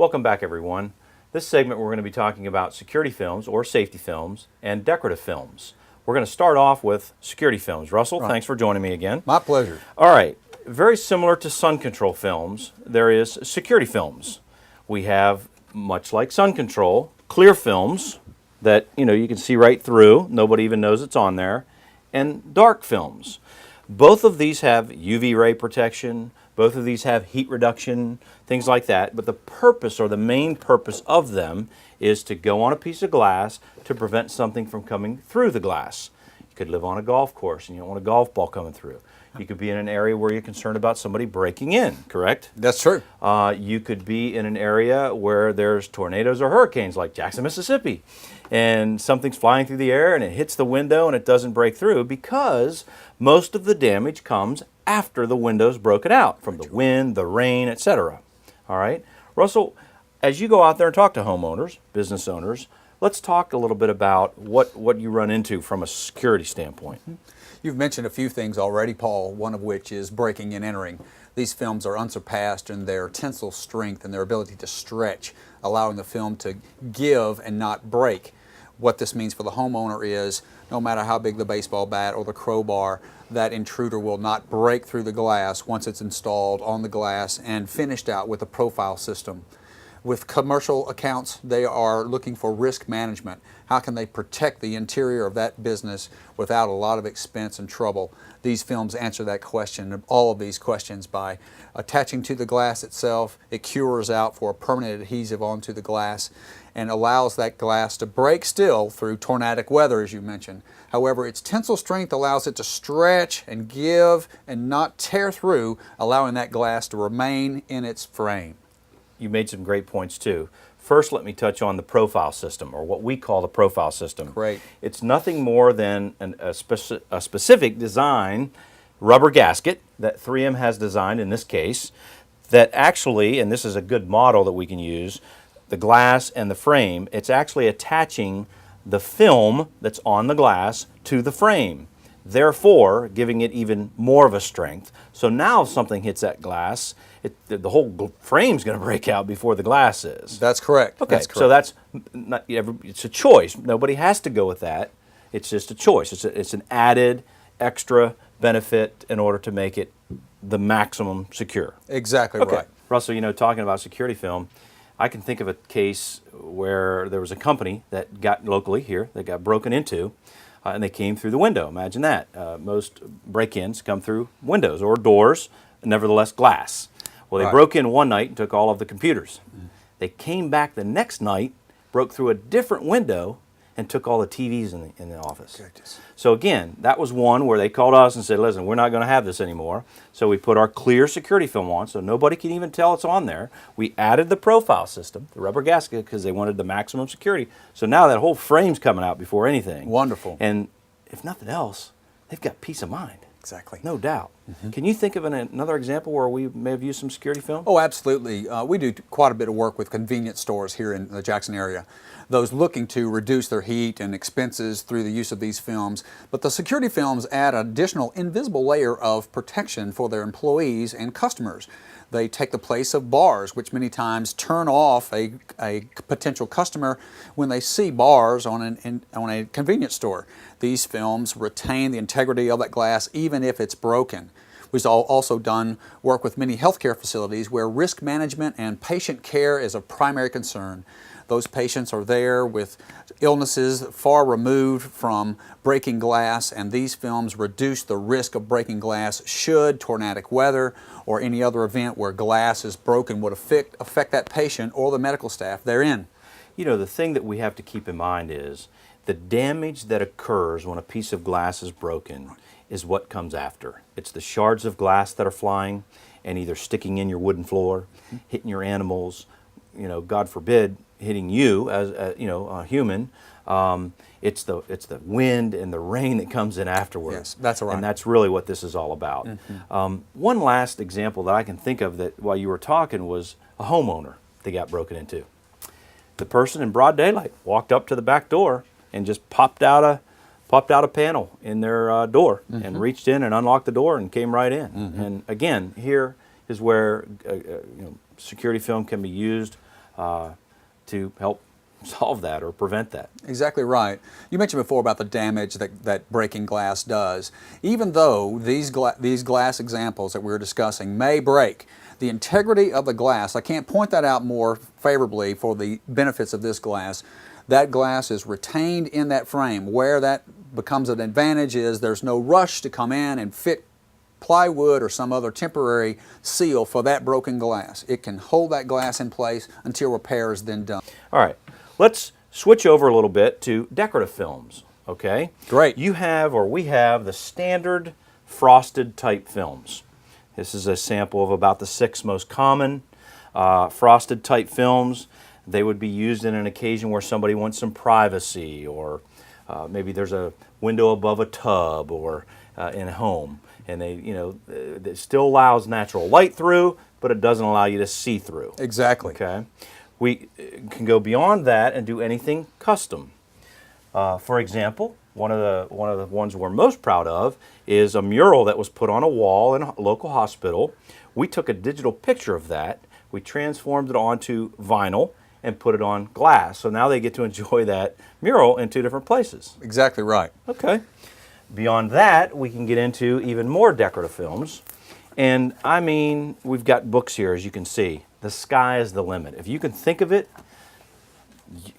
Welcome back, everyone. This segment we're going to be talking about security films or safety films and decorative films. We're going to start off with security films. Russell, thanks for joining me again. My pleasure. All right. Very similar to sun control films, there is security films. We have, much like sun control, clear films that you can see right through. Nobody even knows it's on there. And dark films. Both of these have UV ray protection. Both of these have heat reduction, things like that. But the purpose, or the main purpose of them, is to go on a piece of glass to prevent something from coming through the glass. You could live on a golf course and you don't want a golf ball coming through. You could be in an area where you're concerned about somebody breaking in, correct? That's true. You could be in an area where there's tornadoes or hurricanes like Jackson, Mississippi, and something's flying through the air and it hits the window and it doesn't break through because most of the damage comes after the window's broken out from the wind, the rain, etc. All right? Russell, as you go out there and talk to homeowners, business owners, let's talk a little bit about what you run into from a security standpoint. You've mentioned a few things already, Paul, one of which is breaking and entering. These films are unsurpassed in their tensile strength and their ability to stretch, allowing the film to give and not break. What this means for the homeowner is, no matter how big the baseball bat or the crowbar, that intruder will not break through the glass once it's installed on the glass and finished out with a profile system. With commercial accounts, they are looking for risk management. How can they protect the interior of that business without a lot of expense and trouble? These films answer that question, all of these questions, by attaching to the glass itself. It cures out for a permanent adhesive onto the glass and allows that glass to break still through tornadic weather, as you mentioned. However, its tensile strength allows it to stretch and give and not tear through, allowing that glass to remain in its frame. You made some great points too. First, let me touch on the profile system, or what we call the profile system. Great. It's nothing more than a specific design rubber gasket that 3M has designed in this case that actually, and this is a good model that we can use, the glass and the frame, it's actually attaching the film that's on the glass to the frame, therefore giving it even more of a strength. So now if something hits that glass, the whole frame's going to break out before the glass is. That's correct. Okay, that's correct. so that's it's a choice. Nobody has to go with that. It's just a choice. It's an added extra benefit in order to make it the maximum secure. Exactly Okay. right. Russell, talking about security film, I can think of a case where there was a company that got locally here that got broken into, and they came through the window. Imagine that. Most break-ins come through windows or doors, nevertheless glass. Well, they broke in one night and took all of the computers. They came back the next night, broke through a different window, and took all the TVs in the office. Goodness. So again, that was one where they called us and said, listen, we're not going to have this anymore. So we put our clear security film on so nobody can even tell it's on there. We added the profile system, the rubber gasket, because they wanted the maximum security. So now that whole frame's coming out before anything. Wonderful. And if nothing else, they've got peace of mind. Exactly. No doubt. Can you think of another example where we may have used some security film? Oh, absolutely. We do quite a bit of work with convenience stores here in the Jackson area. Those looking to reduce their heat and expenses through the use of these films. But the security films add an additional invisible layer of protection for their employees and customers. They take the place of bars, which many times turn off a potential customer when they see bars on a convenience store. These films retain the integrity of that glass even if it's broken. We've also done work with many healthcare facilities where risk management and patient care is a primary concern. Those patients are there with illnesses far removed from breaking glass, and these films reduce the risk of breaking glass should tornadic weather or any other event where glass is broken would affect that patient or the medical staff therein. The thing that we have to keep in mind is the damage that occurs when a piece of glass is broken is what comes after. It's the shards of glass that are flying and either sticking in your wooden floor, hitting your animals, God forbid, hitting you as a human. It's the wind and the rain that comes in afterwards. Yes, that's right. And that's really what this is all about. One last example that I can think of that while you were talking was a homeowner that got broken into. The person in broad daylight walked up to the back door and just popped out a panel in their door and reached in and unlocked the door and came right in. And again, here is where security film can be used to help solve that or prevent that. Exactly right. You mentioned before about the damage that breaking glass does. Even though these glass examples that we were discussing may break, the integrity of the glass, I can't point that out more favorably for the benefits of this glass. That glass is retained in that frame. Where that becomes an advantage is there's no rush to come in and fit plywood or some other temporary seal for that broken glass. It can hold that glass in place until repair is then done. All right, let's switch over a little bit to decorative films, okay? Great. You have, or we have, the standard frosted type films. This is a sample of about the 6 most common frosted type films. They would be used in an occasion where somebody wants some privacy, or maybe there's a window above a tub or in a home. And it still allows natural light through, but it doesn't allow you to see through. Exactly. Okay. We can go beyond that and do anything custom. For example, one of the ones we're most proud of is a mural that was put on a wall in a local hospital. We took a digital picture of that. We transformed it onto vinyl and put it on glass. So now they get to enjoy that mural in 2 different places. Exactly right. Okay. Beyond that, we can get into even more decorative films. And I mean, we've got books here, as you can see. The sky is the limit. If you can think of it,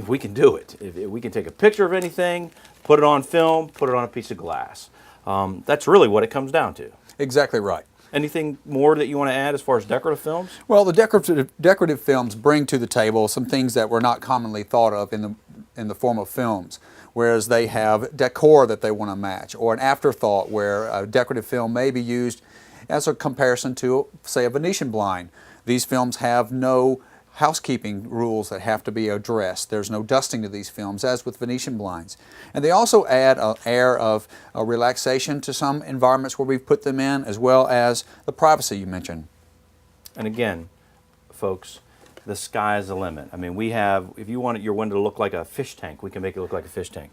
we can do it. If we can take a picture of anything, put it on film, put it on a piece of glass. That's really what it comes down to. Exactly right. Anything more that you want to add as far as decorative films? Well, the decorative films bring to the table some things that were not commonly thought of in the form of films, whereas they have decor that they want to match, or an afterthought where a decorative film may be used as a comparison to, say, a Venetian blind. These films have no housekeeping rules that have to be addressed. There's no dusting to these films, as with Venetian blinds. And they also add an air of relaxation to some environments where we've put them in, as well as the privacy you mentioned. And again, folks, the sky is the limit. I mean, we have, if you want your window to look like a fish tank, we can make it look like a fish tank.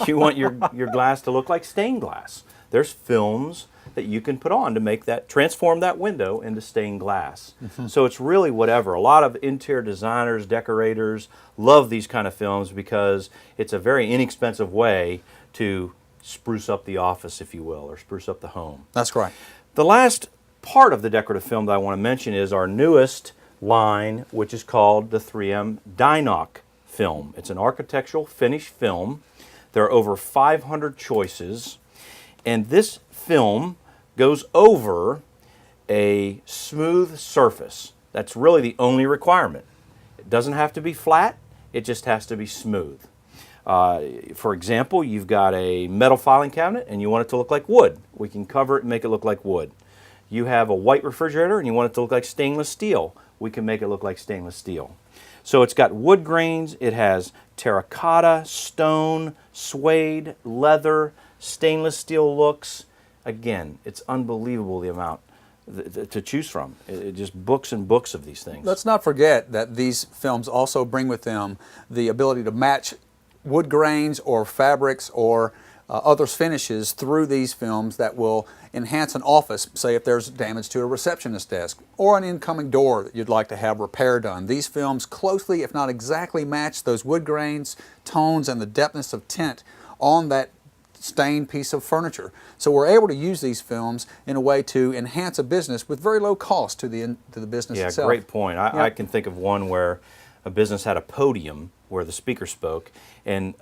You want your glass to look like stained glass. There's films that you can put on to make that, transform that window into stained glass. Mm-hmm. So it's really whatever. A lot of interior designers, decorators love these kind of films because it's a very inexpensive way to spruce up the office, if you will, or spruce up the home. That's right. The last part of the decorative film that I want to mention is our newest line, which is called the 3M Dinoc film. It's an architectural finish film. There are over 500 choices, and this film goes over a smooth surface. That's really the only requirement. It doesn't have to be flat, it just has to be smooth. For example, you've got a metal filing cabinet and you want it to look like wood. We can cover it and make it look like wood. You have a white refrigerator and you want it to look like stainless steel. We can make it look like stainless steel. So it's got wood grains, it has terracotta, stone, suede, leather, stainless steel looks. Again, it's unbelievable the amount to choose from. It just books and books of these things. Let's not forget that these films also bring with them the ability to match wood grains or fabrics or other finishes through these films that will enhance an office, say if there's damage to a receptionist desk or an incoming door that you'd like to have repair done. These films closely, if not exactly, match those wood grains, tones, and the depthness of tint on that stained piece of furniture. So we're able to use these films in a way to enhance a business with very low cost to the business itself. Yeah, great point. I can think of one where a business had a podium where the speaker spoke, and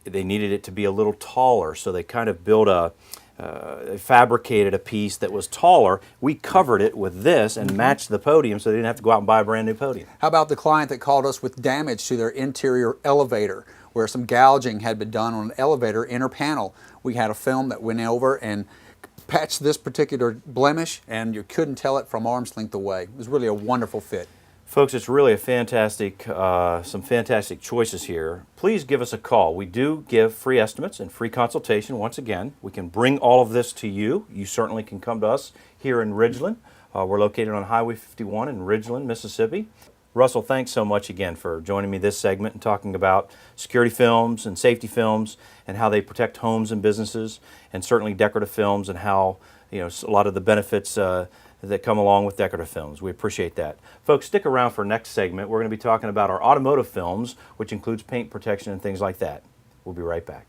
they needed it to be a little taller, so they kind of built they fabricated a piece that was taller. We covered it with this and matched the podium so they didn't have to go out and buy a brand new podium. How about the client that called us with damage to their interior elevator, where some gouging had been done on an elevator inner panel? We had a film that went over and patched this particular blemish, and you couldn't tell it from arm's length away. It was really a wonderful fit. Folks, it's really a fantastic, some fantastic choices here. Please give us a call. We do give free estimates and free consultation. Once again, we can bring all of this to you. You certainly can come to us here in Ridgeland. We're located on Highway 51 in Ridgeland, Mississippi. Russell, thanks so much again for joining me this segment and talking about security films and safety films and how they protect homes and businesses, and certainly decorative films and how, you know, a lot of the benefits that come along with decorative films. We appreciate that. Folks, stick around for next segment. We're going to be talking about our automotive films, which includes paint protection and things like that. We'll be right back.